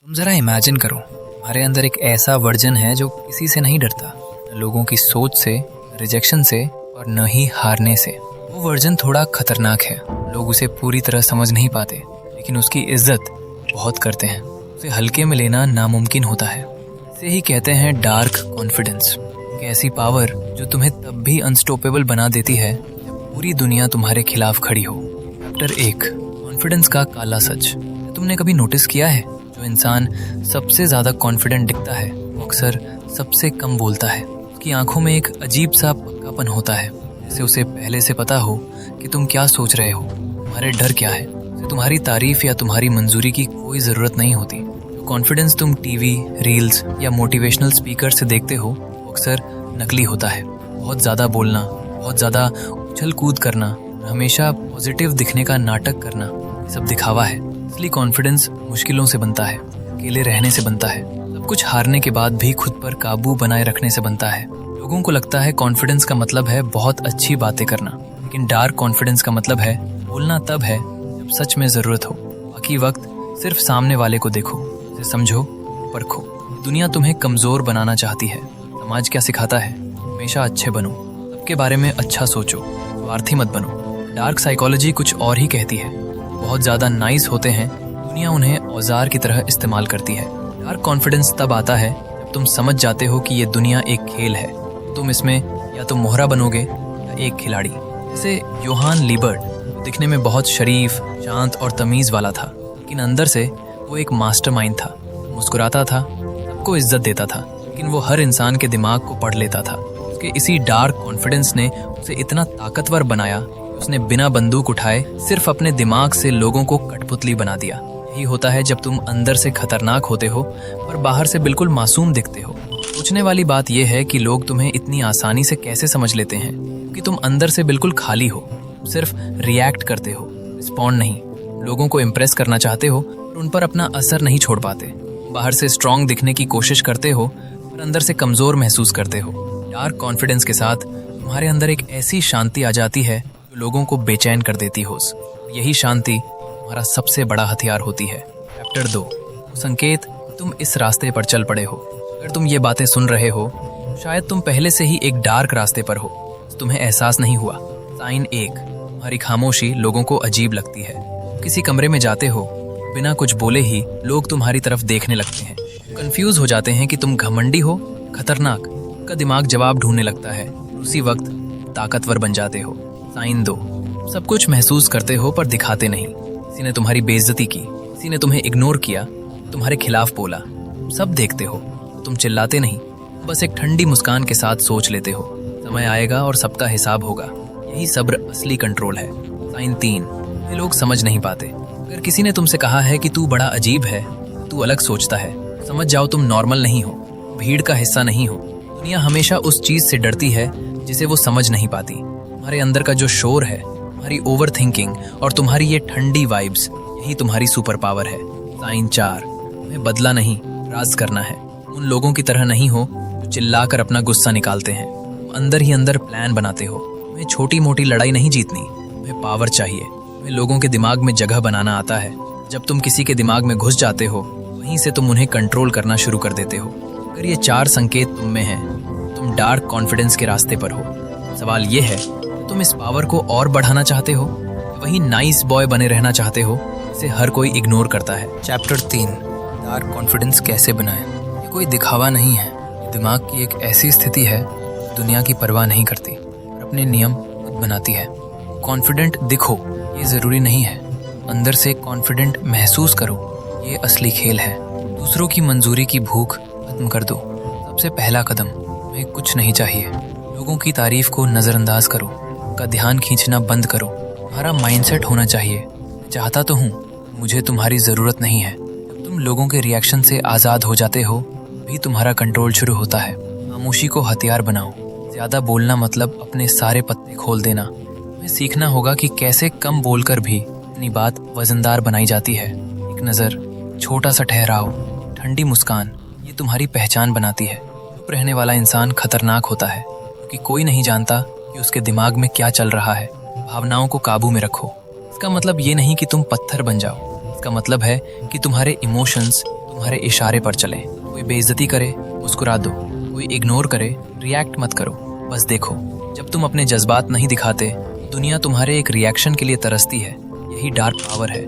तुम ज़रा इमेजिन करो, हमारे अंदर एक ऐसा वर्जन है जो किसी से नहीं डरता, न लोगों की सोच से, रिजेक्शन से और न ही हारने से। वो वर्जन थोड़ा खतरनाक है, लोग उसे पूरी तरह समझ नहीं पाते, लेकिन उसकी इज्जत बहुत करते हैं। उसे हल्के में लेना नामुमकिन होता है। इसे ही कहते हैं डार्क कॉन्फिडेंस। एक ऐसी पावर जो तुम्हें तब भी अनस्टॉपेबल बना देती है जब पूरी दुनिया तुम्हारे खिलाफ खड़ी हो। चैप्टर 1, कॉन्फिडेंस का काला सच। तुमने कभी नोटिस किया है, जो इंसान सबसे ज़्यादा कॉन्फिडेंट दिखता है वो अक्सर सबसे कम बोलता है। उसकी आंखों में एक अजीब सा पक्कापन होता है, जैसे उसे पहले से पता हो कि तुम क्या सोच रहे हो, तुम्हारे डर क्या है। उसे तुम्हारी तारीफ या तुम्हारी मंजूरी की कोई ज़रूरत नहीं होती। तो कॉन्फिडेंस तुम टीवी, रील्स या मोटिवेशनल स्पीकर से देखते हो वो अक्सर नकली होता है। बहुत ज़्यादा बोलना, बहुत ज़्यादा उछल कूद करना, हमेशा पॉजिटिव दिखने का नाटक करना, ये सब दिखावा है। असली कॉन्फिडेंस मुश्किलों से बनता है, अकेले रहने से बनता है, सब कुछ हारने के बाद भी खुद पर काबू बनाए रखने से बनता है। लोगों को लगता है कॉन्फिडेंस का मतलब है बहुत अच्छी बातें करना, लेकिन डार्क कॉन्फिडेंस का मतलब है बोलना तब है जब सच में ज़रूरत हो। बाकी वक्त सिर्फ सामने वाले को देखो, उसे समझो, परखो। दुनिया तुम्हें कमज़ोर बनाना चाहती है। समाज क्या सिखाता है? हमेशा अच्छे बनो, सबके बारे में अच्छा सोचो, स्वार्थी मत बनो। डार्क साइकोलॉजी कुछ और ही कहती है। बहुत ज़्यादा नाइस होते हैं, दुनिया उन्हें औजार की तरह इस्तेमाल करती है। डार्क कॉन्फिडेंस तब आता है जब तुम समझ जाते हो कि ये दुनिया एक खेल है, तुम इसमें या तो मोहरा बनोगे या एक खिलाड़ी। जैसे योहान लीबर्ट, वो दिखने में बहुत शरीफ, शांत और तमीज़ वाला था, लेकिन अंदर से वो एक मास्टरमाइंड था। मुस्कुराता था, सबको इज्जत देता था, लेकिन वो हर इंसान के दिमाग को पढ़ लेता था। उसके इसी डार्क कॉन्फिडेंस ने उसे इतना ताकतवर बनाया, उसने बिना बंदूक उठाए सिर्फ अपने दिमाग से लोगों को कठपुतली बना दिया। यही होता है जब तुम अंदर से खतरनाक होते हो पर बाहर से बिल्कुल मासूम दिखते हो। सोचने वाली बात यह है कि लोग तुम्हें इतनी आसानी से कैसे समझ लेते हैं, क्योंकि तुम अंदर से बिल्कुल खाली हो, सिर्फ रिएक्ट करते हो, रिस्पॉन्ड नहीं। लोगों को इम्प्रेस करना चाहते हो पर उन पर अपना असर नहीं छोड़ पाते। बाहर से स्ट्रांग दिखने की कोशिश करते हो पर अंदर से कमज़ोर महसूस करते हो। डार्क कॉन्फिडेंस के साथ तुम्हारे अंदर एक ऐसी शांति आ जाती है जो लोगों को बेचैन कर देती हो। यही शांति तुम्हारा सबसे बड़ा हथियार होती है। चैप्टर 2, संकेत तुम इस रास्ते पर चल पड़े हो। अगर तुम ये बातें सुन रहे हो, शायद तुम पहले से ही एक डार्क रास्ते पर हो, तुम्हें एहसास नहीं हुआ। साइन 1, तुम्हारी खामोशी लोगों को अजीब लगती है। किसी कमरे में जाते हो, बिना कुछ बोले ही लोग तुम्हारी तरफ देखने लगते हैं। कंफ्यूज हो जाते हैं कि तुम घमंडी हो, खतरनाक। उनका दिमाग जवाब ढूंढने लगता है, उसी वक्त ताकतवर बन जाते हो। साइन 2, सब कुछ महसूस करते हो पर दिखाते नहीं। किसी ने तुम्हारी बेइज्जती की, किसी ने तुम्हें इग्नोर किया, तुम्हारे खिलाफ बोला, सब देखते हो, तुम चिल्लाते नहीं, बस एक ठंडी मुस्कान के साथ सोच लेते हो, समय आएगा और सबका हिसाब होगा। यही सब्र असली कंट्रोल है। साइन 3, ये लोग समझ नहीं पाते। अगर किसी ने तुमसे कहा है कि तू बड़ा अजीब है, तू अलग सोचता है, समझ जाओ तुम नॉर्मल नहीं हो, भीड़ का हिस्सा नहीं हो। दुनिया हमेशा उस चीज़ से डरती है जिसे वो समझ नहीं पाती। तुम्हारे अंदर का जो शोर है, तुम्हारी ओवर थिंकिंग और तुम्हारी ये ठंडी वाइब्स, यही तुम्हारी सुपर पावर है। साइन 4, तुम्हें बदला नहीं, राज करना है। उन लोगों की तरह नहीं हो जो चिल्लाकर अपना गुस्सा निकालते हैं। तुम अंदर ही अंदर प्लान बनाते हो। तुम्हें छोटी मोटी लड़ाई नहीं जीतनी, तुम्हें पावर चाहिए। तुम्हें लोगों के दिमाग में जगह बनाना आता है। जब तुम किसी के दिमाग में घुस जाते हो, वहीं से तुम उन्हें कंट्रोल करना शुरू कर देते हो। अगर ये 4 संकेत तुम में हैं, तुम डार्क कॉन्फिडेंस के रास्ते पर हो। सवाल ये है, तुम इस पावर को और बढ़ाना चाहते हो, वही नाइस बॉय बने रहना चाहते हो जिसे हर कोई इग्नोर करता है। चैप्टर 3, डार्क कॉन्फिडेंस कैसे बनाएं। ये कोई दिखावा नहीं है, दिमाग की एक ऐसी स्थिति है दुनिया की परवाह नहीं करती और अपने नियम खुद बनाती है। कॉन्फिडेंट दिखो ये ज़रूरी नहीं है, अंदर से कॉन्फिडेंट महसूस करो, ये असली खेल है। दूसरों की मंजूरी की भूख खत्म कर दो। सबसे पहला कदम, तुम्हें कुछ नहीं चाहिए। लोगों की तारीफ को नज़रअंदाज करो, का ध्यान खींचना बंद करो। तुम्हारा माइंडसेट होना चाहिए, चाहता तो हूँ, मुझे तुम्हारी ज़रूरत नहीं है। जब तुम लोगों के रिएक्शन से आज़ाद हो जाते हो, भी तुम्हारा कंट्रोल शुरू होता है। खामोशी को हथियार बनाओ। ज़्यादा बोलना मतलब अपने सारे पत्ते खोल देना। तुम्हें सीखना होगा कि कैसे कम बोलकर भी अपनी बात वजनदार बनाई जाती है। एक नज़र, छोटा सा ठहराव, ठंडी मुस्कान, ये तुम्हारी पहचान बनाती है। चुप रहने वाला इंसान खतरनाक होता है, क्योंकि कोई नहीं जानता कि उसके दिमाग में क्या चल रहा है। भावनाओं को काबू में रखो। इसका मतलब ये नहीं कि तुम पत्थर बन जाओ, इसका मतलब है कि तुम्हारे इमोशंस तुम्हारे इशारे पर चलें। कोई बेइज्जती करे, मुस्कुरा दो। कोई इग्नोर करे, रिएक्ट मत करो। बस देखो, जब तुम अपने जज्बात नहीं दिखाते, दुनिया तुम्हारे एक रिएक्शन के लिए तरसती है। यही डार्क पावर है।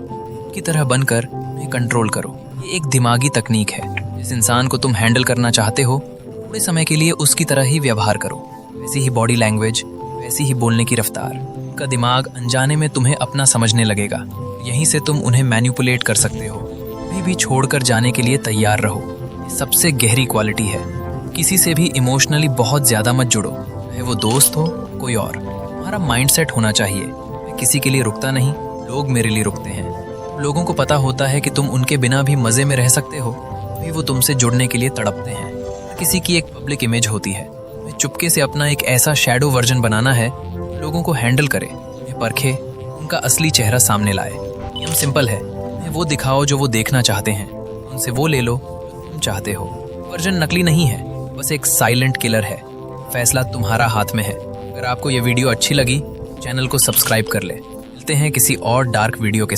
की तरह बनकर उन्हें कंट्रोल करो। ये एक दिमागी तकनीक है। जिस इंसान को तुम हैंडल करना चाहते हो, थोड़े समय के लिए उसकी तरह ही व्यवहार करो। वैसी ही बॉडी लैंग्वेज, वैसी ही बोलने की रफ्तार। उनका दिमाग अनजाने में तुम्हें अपना समझने लगेगा। यहीं से तुम उन्हें मैनिपुलेट कर सकते हो। कभी भी छोड़कर जाने के लिए तैयार रहो। ये सबसे गहरी क्वालिटी है। किसी से भी इमोशनली बहुत ज़्यादा मत जुड़ो, चाहे वो दोस्त हो, कोई और। तुम्हारा माइंडसेट होना चाहिए, मैं किसी के लिए रुकता नहीं, लोग मेरे लिए रुकते हैं। लोगों को पता होता है कि तुम उनके बिना भी मज़े में रह सकते हो, तभी वो तुमसे जुड़ने के लिए तड़पते हैं। किसी की एक पब्लिक इमेज होती है। तुम्हें चुपके से अपना एक ऐसा शैडो वर्जन बनाना है, लोगों को हैंडल करे, उन्हें परखे, उनका असली चेहरा सामने लाए। नियम सिंपल है, उन्हें वो दिखाओ जो वो देखना चाहते हैं, उनसे वो ले लो जो तुम चाहते हो। वर्जन नकली नहीं है, बस एक साइलेंट किलर है। फैसला तुम्हारा हाथ में है। अगर आपको ये वीडियो अच्छी लगी, चैनल को सब्सक्राइब कर ले। मिलते हैं किसी और डार्क वीडियो के